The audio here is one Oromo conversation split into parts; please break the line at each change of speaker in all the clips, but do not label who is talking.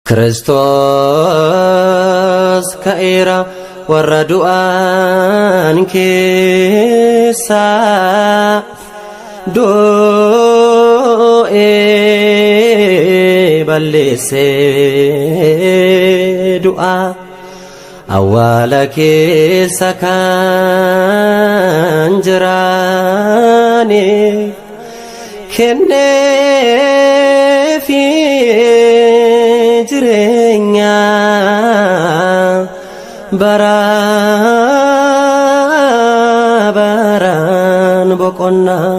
Kristos ka'eera warra du'aan keessa du'ee balleessee du'a awwaala keessa kan jiraane kenneefi jireenya bara baraan boqonnaa.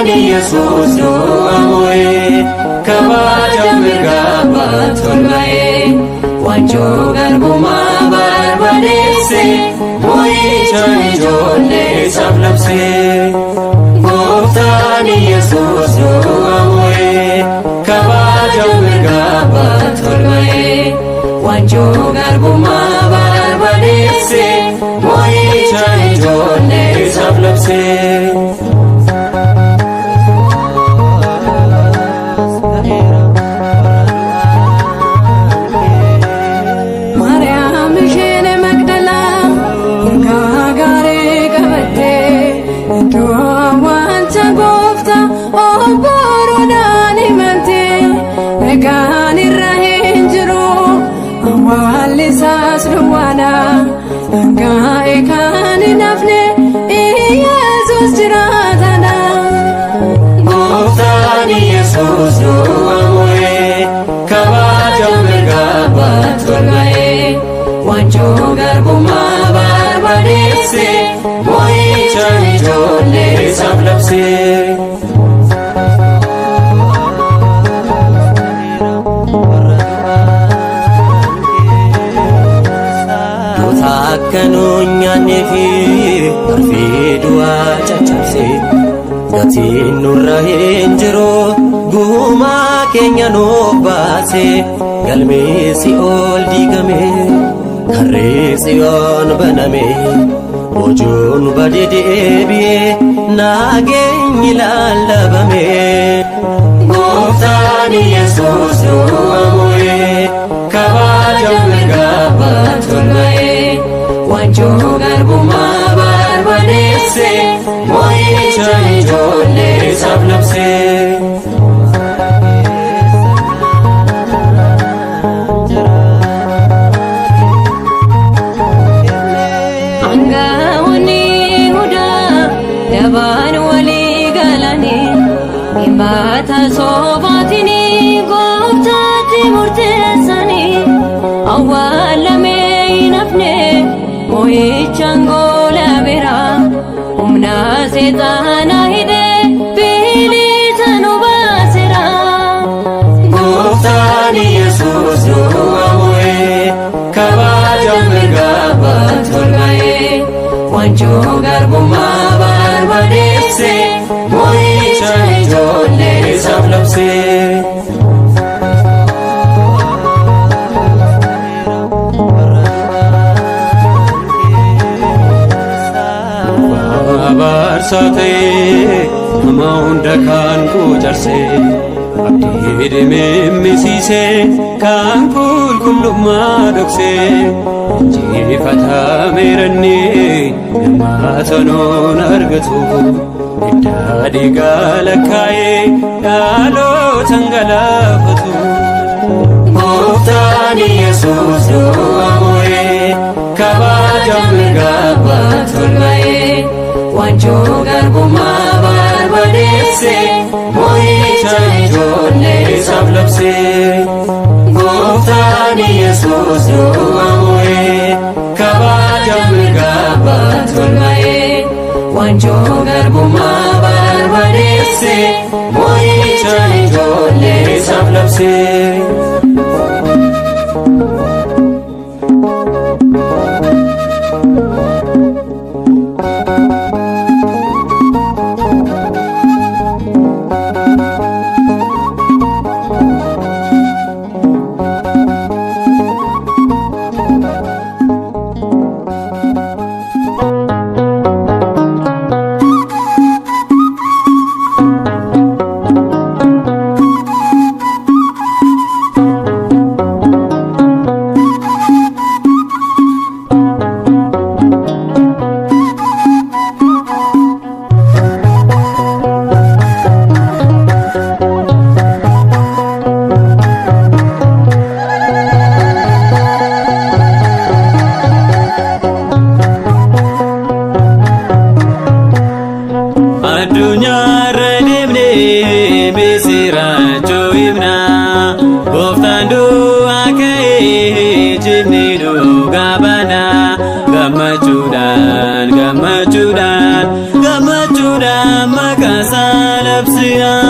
Yesus doamoe kabaja mergaba tolmae wanjo garbuma barbadese moicha ijolle sablapse Goftani Yesus doamoe kabaja mergaba tolmae wanjo garbuma barbadese moicha ijolle sablapse Yesus doamoe kabaja mergaba tolmae wanjo garbuma barbadese moicha ijolle sablapse Dotaakkanunya nefi arfi du'a caccabse gatiin nurra hin jiru gumaa keenya nuuf baase galmee Si'ool diigame karree Tsiyoon baname bojuun badee deebi'ee nageenyi lallabame Gooftaan Yesus doamoe kabaja mergaba tolmae wanjo garbuma barbadese moicha ijolle sablapse Yaban wali galani imbata sobatini goftati murtesani awwalame inafne moichangola bera umna setana hide bilitanu basira Goftani Yesus doamoe kabaja mergaba tolmae wanjo garbuma barbadese moicha ijolle sablapse Babarsate nama hunda kan ku jarse abdii deemsise kan qulqullummaa dhokse injifatame nama sanoon argatu iddaa dhiigaa lakkaa'ee dhaalootaan galaafatu Gooftaan Yesus doamoe kabaja mergaba tolmae wanjo garbuma barbadese moicha ijolle sablapse Gooftaan Yesus doamoe kabaja mergaba tolmae wanjo garbuma barbadese moicha ijolle sablapse gammachuudhaan gammachuudhaan maqaasaa labsinaa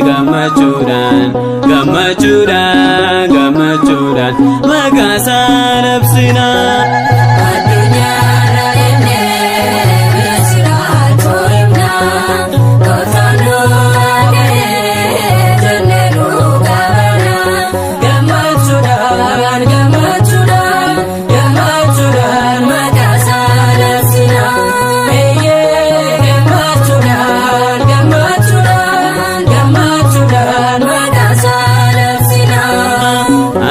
gammachuudhaan gammachuudhaan gammachuudhaan maqaasaa labsinaa.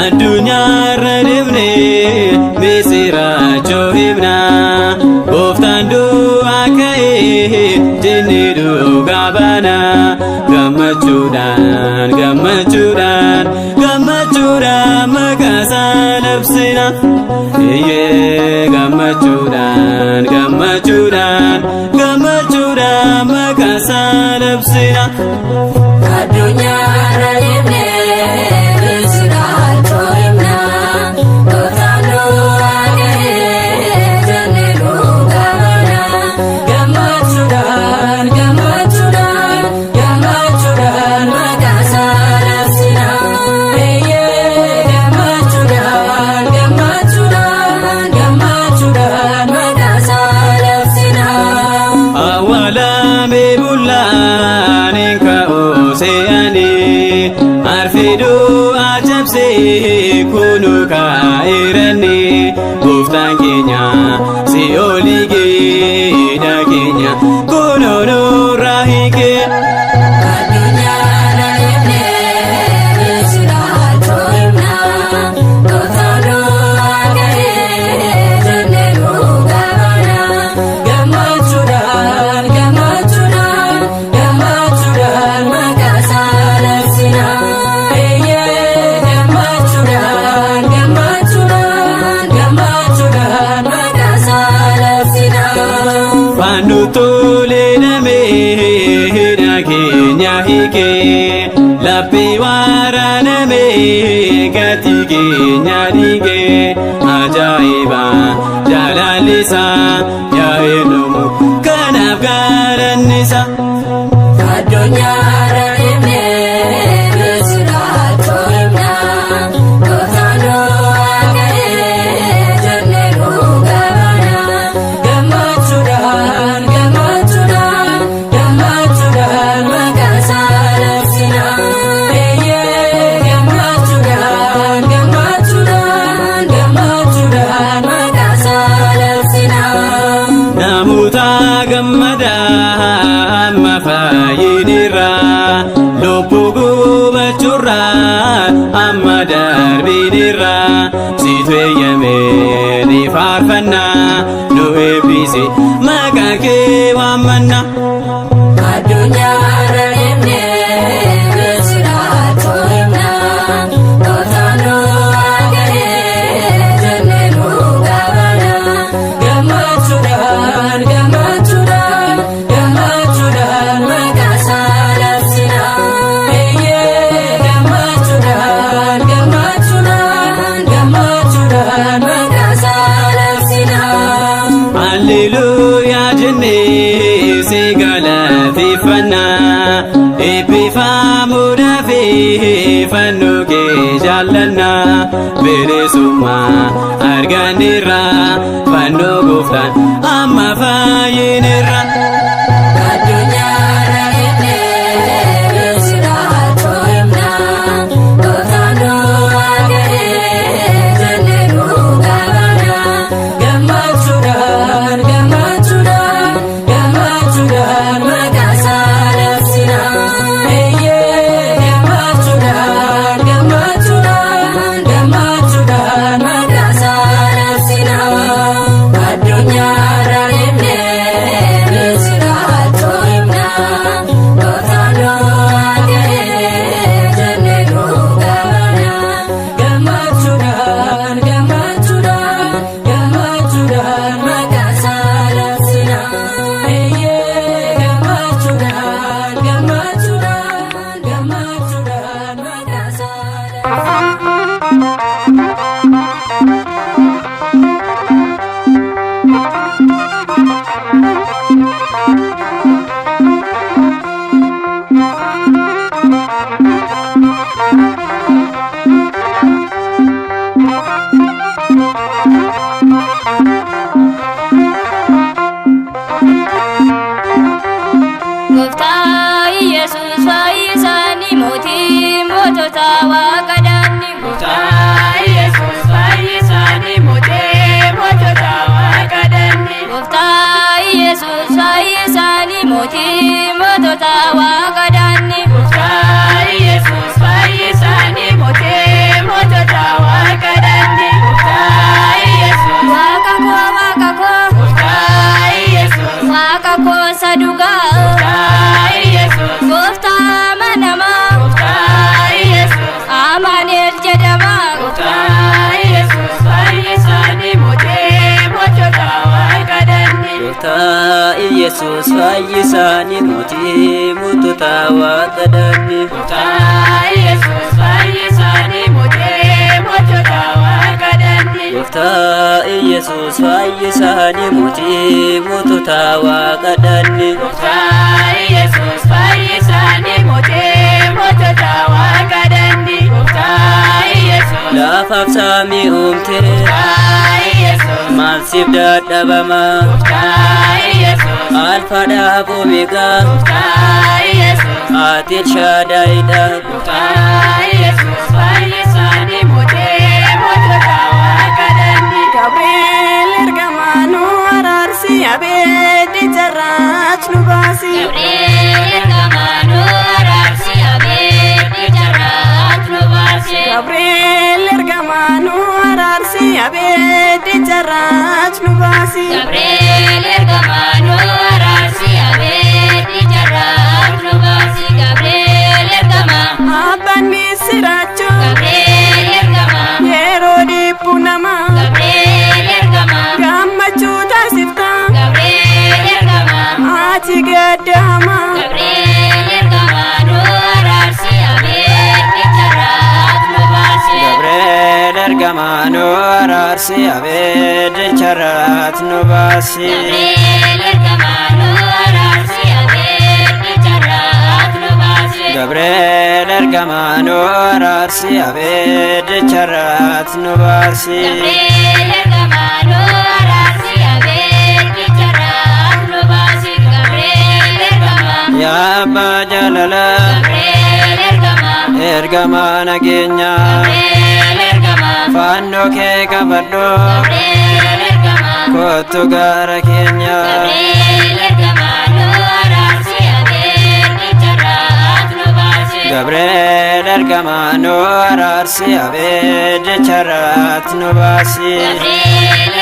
Addunyaarra deemnee misirachoo himnaa gooftaan du'aa ka'ee jennee dhugaa baanaa gammachuudhaan gammachuudhaan gammachuudhaan maqaasaa labsinaa gammachuudhaan gammachuudhaan gammachuudhaan maqaasaa labsinaa. Addunyaarra deemnee arfiduu ajabsee kunuu kaa'eeranii gooftaan keenya si olii geedha keenya kunoo nurraa hiikee. Laphee waraanamee gatii keenya dhiigee ajaa'iba jaalallisaa yaa'ee dhumu kanaaf galannisaa. Addunyaarra deemnee misirachoo himnaa gooftaan du'aa ka'ee jennee dhugaa baanaa gammachuudhaan gammachuudhaan gammachuudhaan maqaasaa labsinaa. Gammadaa amma fayyinirraa lubbuu gubachuurraa amma darbinirraa situ eeyyamee ni faarfannaa nu eebbisi maqaa kee waammannaa. Addunyaarra deemnee misirachoo himnaa gooftaan du'aa ka'ee jennee dhugaa baanaa gammachuudhaan gammachuudhaan gammachuudhaan maqaasaa labsinaa gammachuudhaan gammachuudhaan gammachuudhaan maqaasaa labsinaa. Alleluuyaa jennee si galateeffannaa eebbifamuudhaaf fannoo kee jaallannaa bilisummaa arganneerraa fannoo gooftaan amma fayyinirraa. Addunyaarra deemnee misirachoo himnaa gooftaan du'aa ka'ee jennee dhugaa baanaa gammachuudhaan gammachuudhaan gammachuudhaan maqaasaa labsinaa gammachuudhaan gammachuudhaan gammachuudhaan maqaasaa labsinaa. Waaqa koosa dhugaa Gooftaa manamaa Amaanu'el jedhama
Gooftaa Yesuus fayyisaanii mootii mootota waaqa danne.
Gooftaa Yesuus fayyisaanii mootota waaqa danne.
Gooftaa Yesuus fayyisaanii mootii mootota waaqa danne.
Gooftaa Yesuus fayyisaanii mootota waaqa danne. Gooftaa Yesuus
lafaaf samii uumte maal siif dadhabama. Alfaadhaaf Omeegaa ati Elshaadaayidha.
Gabriel ergamaanu araarsi abeeddi jarraach nu baasi. Gabriel ergamaanu araarsi abeeddi jarraach nu baasi. Gabriel ergamaanu araarsi abeeddi jarraach nu baasi. Gabriel ergamaanu araarsi abeeddi jarraach nu baasi. Gabriel ergama abbaan misiraachu. Gabriel ergama yeroo dhibbu nama. Gabriel ergama gammachuu taasifta. Gabriel ergama ati gaddama. Gabriel ergama nu araarsi abeeddi jarraach nu baasi.
Gabriel ergamaanu araarsi abeeddi jarraach nu baasi.
Gabriel ergama nu araarsi abeeddi jarraach nu baasi.
Gabriel ergamaanu araarsi abeeddi jarraach nu baasi.
Gabriel ergama nu araarsi abeeddi jarraach nu baasi. Gabriel ergama
Yaa abbaa jaalala
Gabriel ergama
ergamaa nageenya
Gabriel ergama
fannoo kee qabadhu
Gabriel ergama
kottu gaara keenya.
Gabriel ergama nu araarsi abeeddi jarraach nu baasi.
Gabriel ergamaanu araarsi abeeddi jarraach nu baasi.
Gabriel